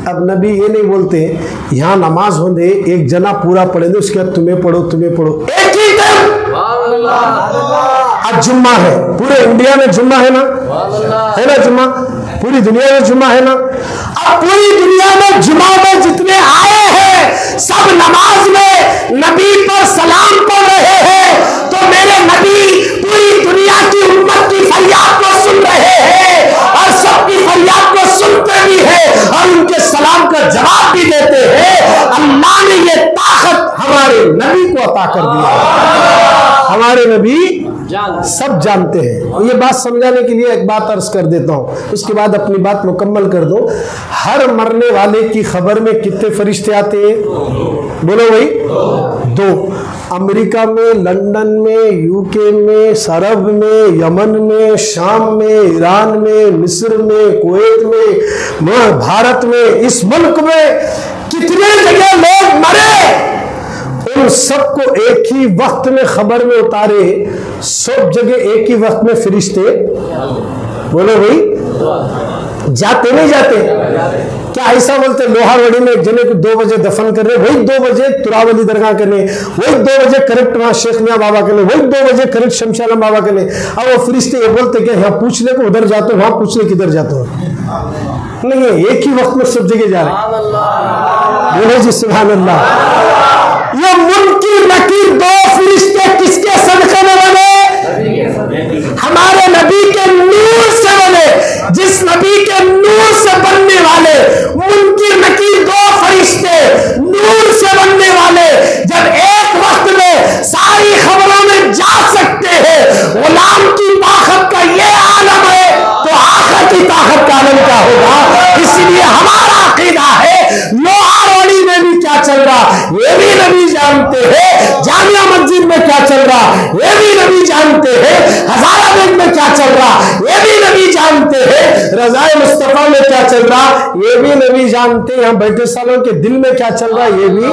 अब नबी ये नहीं बोलते यहाँ नमाज हो दे, एक जना पूरा पढ़े दे, उसके बाद तुम्हें पढ़ो तुम्हें पढ़ो, एक ही टाइम। आज जुम्मा है, पूरे इंडिया में जुम्मा है ना, है ना जुम्मा, पूरी दुनिया में जुम्मा है ना। अब पूरी दुनिया में जुम्मा में जितने आए हैं सब नमाज में नबी पर सलाम पढ़ रहे हैं, तो मेरे नबी पूरी दुनिया की उम्मत की फरियाद को सुन रहे हैं और सबकी फरियाद को सुनते भी हैं और उनके सलाम का जवाब भी देते हैं। अल्लाह ने ये ताकत हमारे नबी को अता कर दिया। हमारे हमारे नबी सब जानते हैं। और ये बात समझाने के लिए एक बात अर्ज कर देता हूं, उसके बाद अपनी बात मुकम्मल कर दो। हर मरने वाले की खबर में कितने फरिश्ते आते हैं? बोलो भाई, 2। अमेरिका में, लंदन में, यूके में, सरब में, यमन में, शाम में, ईरान में, मिस्र में, कुवैत में, भारत में, इस मुल्क में कितने जगह लोग मरे, उन सबको एक ही वक्त में खबर में उतारे। सब जगह एक ही वक्त में फरिश्ते, बोलो भाई, जाते नहीं जाते? क्या ऐसा बोलते लोहारवाड़ी में एक जने को 2 बजे दफन कर रहे, वही 2 बजे तुरावली दरगाह करने, वही 2 बजे करेक्ट वहां शेख मियां बाबा के लिए, वही 2 बजे करेक्ट शमशालम बाबा के लिए। अब वो फरिश्ते ये बोलते कि यहाँ पूछ ले को उधर जाते हो, वहां पूछ ले किधर जाते हो। नहीं है, एक ही वक्त में सब जगह जा रहे। बोले जी सुभान अल्लाह। ये मुनकिर नकीर 2 फरिश्ते किसके सदके में बने? हमारे नबी के नूर से बने। जिस नबी के नूर से बनने वाले मुनकिर नकीर 2 फरिश्ते नूर से बनने वाले जब एक वक्त में सारी खबरों में जा सकते हैं, गुलाम की ताकत का ये आलम है तो आखिरत की ताकत का आलम क्या होगा। इसलिए हमारा अकीदा है लोहारवाड़ी में भी क्या चल रहा ये भी नबी जानते हैं, जामिया मस्जिद में क्या चल रहा ये भी नबी जानते हैं, हजाराबाद में क्या चल रहा ये भी नबी जानते हैं, रज़ाए मुस्तफा में क्या चल रहा ये भी नबी जानते हैं, यहाँ बैठे सालों के दिल में क्या चल रहा ये भी,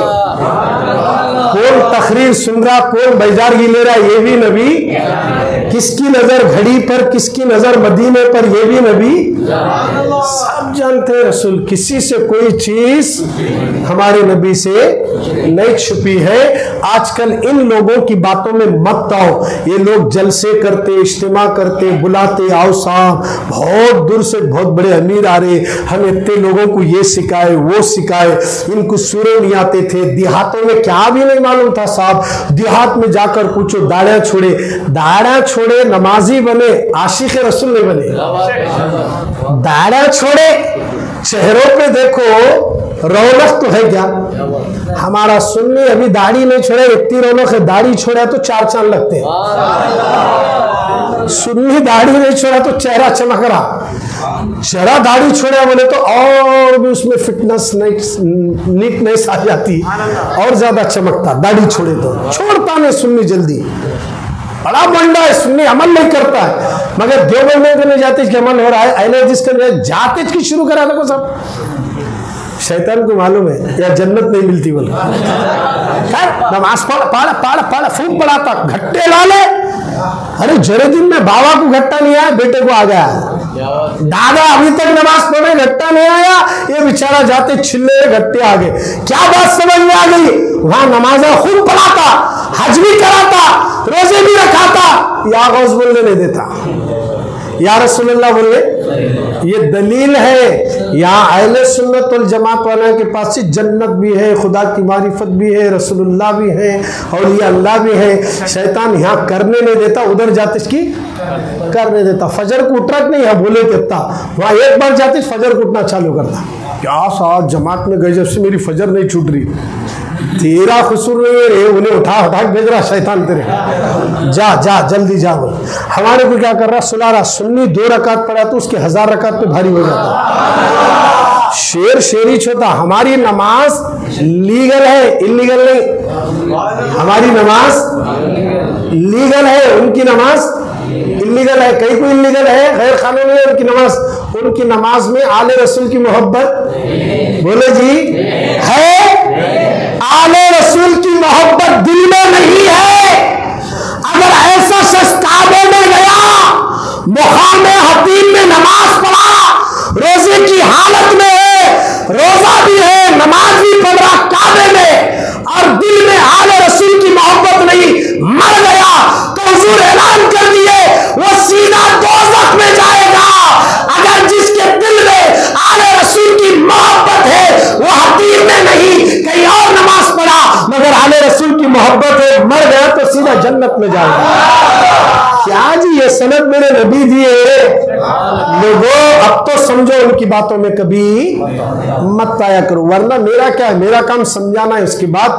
कौन तकरीर सुन रहा, कौन बैजारगी ले रहा ये भी नबी, किसकी नजर घड़ी पर, किसकी नजर मदीने पर ये भी नबी सब जानते हैं। रसूल किसी से कोई चीज हमारे नबी से नहीं छुपी है। आजकल इन लोगों की बातों में मत आओ। ये लोग जलसे करते, इज्तिमा करते, बुलाते, आओ साहब, बहुत दूर से बहुत बड़े अमीर आ रहे, हम इतने लोगों को ये सिखाए वो सिखाए, इनको सूरे नहीं आते थे, देहातों में क्या भी नहीं मालूम था साहब, देहात में जाकर पूछो, दाढ़ियां छोड़े, दाढ़ियां छोड़े नमाजी बने, आशिक रसूल नहीं बने। दाढ़ियां छोड़े, चेहरों पे देखो रौनक तो है क्या? हमारा सुन्नी अभी दाढ़ी नहीं छोड़े, इतनी रौनक है, दाढ़ी छोड़ा तो 4 चांद लगते हैं। सुन्नी दाढ़ी नहीं छोड़ा तो चेहरा चमक रहा, चेहरा दाढ़ी छोड़ा बोले तो और भी उसमें फिटनेस नीटनेस आ जाती, और ज्यादा चमकता। दाढ़ी छोड़े तो छोड़ता नहीं सुन्नी जल्दी, बड़ा मंडा है सुन्नी, अमल नहीं करता है, मगर देवबंद में नहीं जाते कि अमल हो रहा है, अहले हदीस के जाते की शुरू करा देखो सब। शैतान को मालूम है या जन्नत नहीं मिलती बोल, नमाज पढ़ फूक पढ़ाता, घट्टे ला ले। अरे जरे दिन में बाबा को घट्टा नहीं आया, बेटे को आ गया, दादा अभी तक नमाज पढ़े घट्टा नहीं आया, ये बेचारा जाते छिल्ले घट्टे आ गए। क्या बात समझ में आ गई? वहां नमाजा खूब पढ़ाता, हज भी कराता, रोजे भी रखाता, या गौस बोलने नहीं देता, या रसूलुल्लाह बोले। ये दलील है यहाँ अहले सुन्नत वल जमात वाले के पास जन्नत भी है, खुदा की मारिफत भी है, रसूलुल्लाह भी है, और ये अल्लाह भी है। शैतान यहाँ करने नहीं देता, उधर जाते इसकी करने देता। फजर को उठक नहीं है बोले कितना, वहां एक बार जाते फजर को उठना चालू करता। क्या साहब जमात में गए, जब से मेरी फजर नहीं छूट रही, तेरा कसूर नहीं है रे, उन्हें उठा उठा भेज रहा शैतान तेरे, जा जा जल्दी जा। बोल हमारे को क्या कर रहा, सुला रहा। सुन्नी 2 रकात पढ़ा तो उसके 1000 रकात पे भारी हो जाता, शेर शेरी छोटा। हमारी नमाज लीगल है, इलीगल नहीं। हमारी नमाज लीगल है, उनकी नमाज इलीगल है। कई को इलीगल है, गैर कानूनी है उनकी नमाज। उनकी नमाज में आले रसूल की मोहब्बत, बोले जी, है। आले रसूल की मोहब्बत दिल में नहीं है। अगर ऐसा शख्स काबे में गया, मुकाम हतीम में नमाज पढ़ा, रोजे की हालत में है, रोजा भी है, नमाज भी पढ़ रहा काबे में, और दिल में आले रसूल की मोहब्बत नहीं, मर गया तो हुजूर ऐलान कर दिए वो सीधा दोज़ख में जाएगा। अगर जिसके दिल में आले रसूल की मोहब्बत है, वो हतीम में नहीं कहीं और नमाज पढ़ा, मगर आले रसूल की मोहब्बत है, मर गया तो सीधा जन्नत में जाएगा। क्या जी ये सनद मेरे नबी दिए। लोगों अब तो समझो, उनकी बातों में कभी मत आया करो, वरना मेरा क्या है, मेरा काम समझाना है, उसके बाद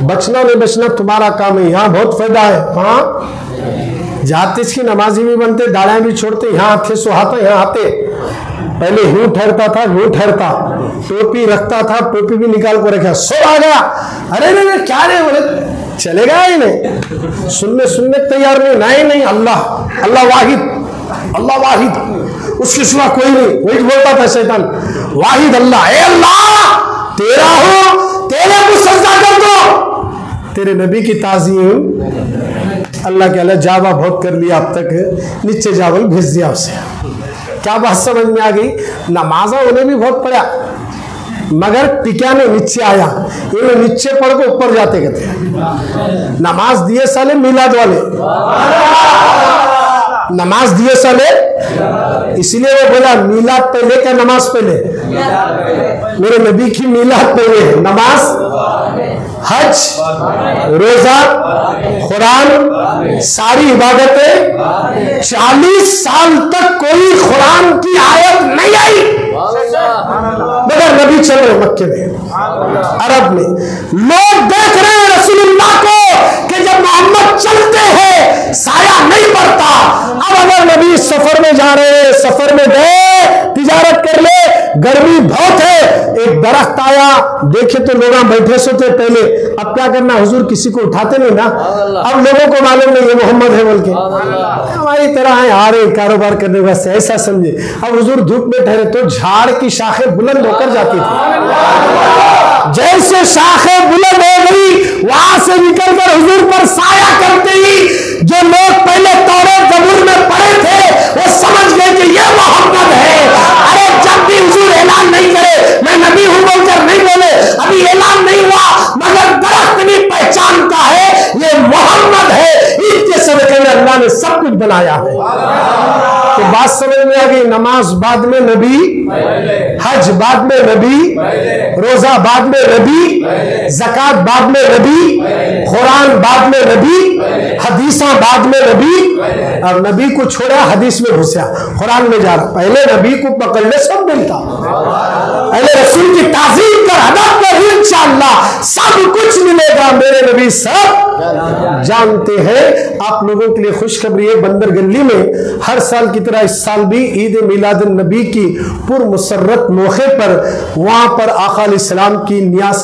बचना नहीं बचना तुम्हारा काम है। यहाँ बहुत फायदा है, हाँ जाते इसकी नमाजी भी बनते, दाढ़ें भी छोड़ते, यहाँ आते सुहाते, यहाँ आते पहले यूं ठहरता था, यूं ठहरता, टोपी रखता था, टोपी भी निकाल को रखा, सो आ गया, अरे रे क्या रे, बोले चलेगा ही नहीं, सुनने तैयार नहीं, नहीं अल्लाह अल्लाह वाहिद, अल्लाह वाहिद, उसके सिवा कोई नहीं। वही बोलता था शैतान, वाहिद अल्लाह, ए अल्लाह तेरा हो, तेरे को सजदा कर दो। तेरे नबी की ताज़ीम अल्लाह के अल्लाह जावा बहुत कर लिया, अब तक नीचे जावल भेज दिया उसे। क्या बात समझ में आ गई। नमाजा उन्हें भी बहुत पड़ा, मगर टिका नहीं, नीचे आया, ये नीचे पढ़ के ऊपर जाते कहते। नमाज दिए साले मिलाद वाले, नमाज दिए साले, इसलिए वो बोला मिलाद पहले क्या नमाज पहले। मेरे नबी की मिलाद पहले, नमाज, हज, रोजा, कुरान, सारी इबादतें। 40 साल तक कोई कुरान की आयत नहीं आई, मगर नबी चल रहे मक्के में, अरब में, लोग देख रहे हैं रसूलुल्लाह को कि जब मोहम्मद चलते हैं साया नहीं पड़ता। अब अगर नबी सफर में जा रहे हैं, सफर में गए, तिजारत कर ले, गर्मी बहुत है, एक दरख्त आया, देखे तो लोग बैठे सोते पहले, अब क्या करना, हुजूर किसी को उठाते नहीं ना, अब लोगों को मालूम नहीं ये मोहम्मद है बोल के, हमारी तरह है आ रहे कारोबार करने वास्ते, ऐसा समझे। अब हुजूर धूप में ठहरे तो झाड़ की शाखें बुलंद होकर जाती थी, जैसे शाखें बुलंद हो गई वहां से निकलकर हुजूर पर साया करते ही जो लोग पहले तौरात ज़बूर में पढ़े थे वो समझ गए कि ये मोहम्मद है। अरे जब भी हुजूर ऐलान नहीं करे, मैं नबी हूं बोलकर नहीं बोले, अभी ऐलान नहीं हुआ मगर दरख्त भी पहचानता है ये मोहम्मद है। इसके सदके में अल्लाह ने सब कुछ बनाया है। तो बात समझ में आ गई। नमाज बाद में नबी, हज बाद में नबी, रोजा बाद में नबी, ज़कात बाद में नबी, कुरान बाद में नबी, हदीसा बाद में नबी। अब नबी को छोड़ा हदीस में घुसा, कुरान में जा रहा। पहले नबी को पकड़ ले सब मिलता, पहले रसूल की ताज़ीम कर, अदब कर, इंशाअल्लाह सब कुछ मिलेगा। मेरे नबी सब जानते हैं। आप लोगों के लिए खुशखबरी है, बंदर गली में हर साल की तरह इस साल भी ईद मिलाद नबी की पुरमसरत मौके पर वहां पर आका अलैहिस्सलाम की नियाज